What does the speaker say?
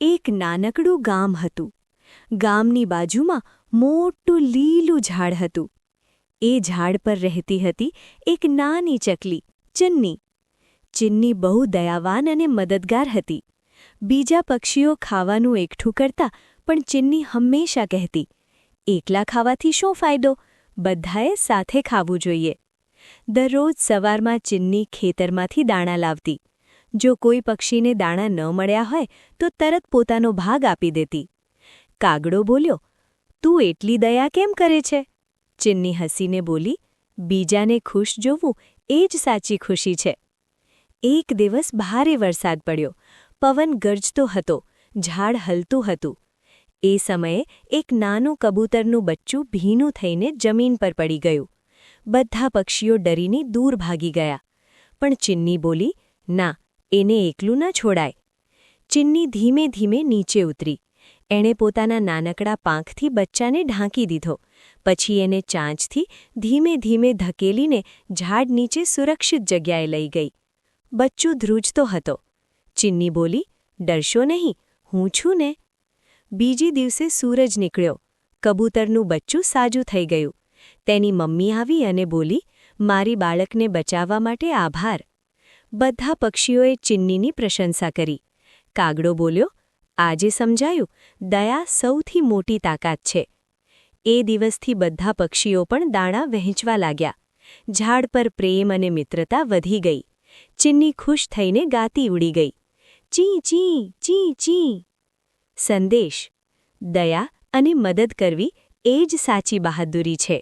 એક નાનકડું ગામ હતું. ગામની બાજુમાં મોટું લીલું ઝાડ હતું. એ ઝાડ પર રહેતી હતી એક નાની ચકલી, ચિન્ની. ચિન્ની બહુ દયાવાન અને મદદગાર હતી. બીજા પક્ષીઓ ખાવાનું એકઠું કરતા, પણ ચિન્ની હંમેશા કહેતી, એકલા ખાવાથી શું ફાયદો? બધાએ સાથે ખાવું જોઈએ. દરરોજ સવારમાં ચિન્ની ખેતરમાંથી દાણા લાવતી. જો કોઈ પક્ષીને દાણા ન મળ્યા હોય તો તરત પોતાનો ભાગ આપી દેતી. કાગડો બોલ્યો, તું એટલી દયા કેમ કરે છે? ચિન્ની હસીને બોલી, બીજાને ખુશ જોવું એ જ સાચી ખુશી છે. એક દિવસ ભારે વરસાદ પડ્યો. પવન ગરજતો હતો, ઝાડ હલતું હતું. એ સમયે એક નાનું કબૂતરનું બચ્ચું ભીનું થઈને જમીન પર પડી ગયું. બધા પક્ષીઓ ડરીને દૂર ભાગી ગયા. પણ ચિન્ની બોલી, ના, એને એકલું ન છોડાય. ચિન્ની ધીમે ધીમે નીચે ઉતરી. એણે પોતાના નાનકડા પાંખથી બચ્ચાને ઢાંકી દીધો. પછી એને ચાંચથી ધીમે ધીમે ધકેલીને ઝાડ નીચે સુરક્ષિત જગ્યાએ લઈ ગઈ. બચ્ચું ધ્રુજતો હતો. ચિન્ની બોલી, ડરશો નહીં, હું છું ને. બીજી દિવસે સૂરજ નીકળ્યો. કબૂતરનું બચ્ચું સાજું થઈ ગયું. તેની મમ્મી આવી અને બોલી, મારી બાળકને બચાવવા માટે આભાર. બધા પક્ષીઓએ ચિન્નીની પ્રશંસા કરી. કાગડો બોલ્યો, આજે સમજાયું, દયા સૌથી મોટી તાકાત છે. એ દિવસથી બધા પક્ષીઓ પણ દાણા વહેંચવા લાગ્યા. ઝાડ પર પ્રેમ અને મિત્રતા વધી ગઈ. ચિન્ની ખુશ થઈને ગાતી ઉડી ગઈ, ચી ચી ચી ચી. સંદેશ: દયા અને મદદ કરવી એ જ સાચી બહાદુરી છે.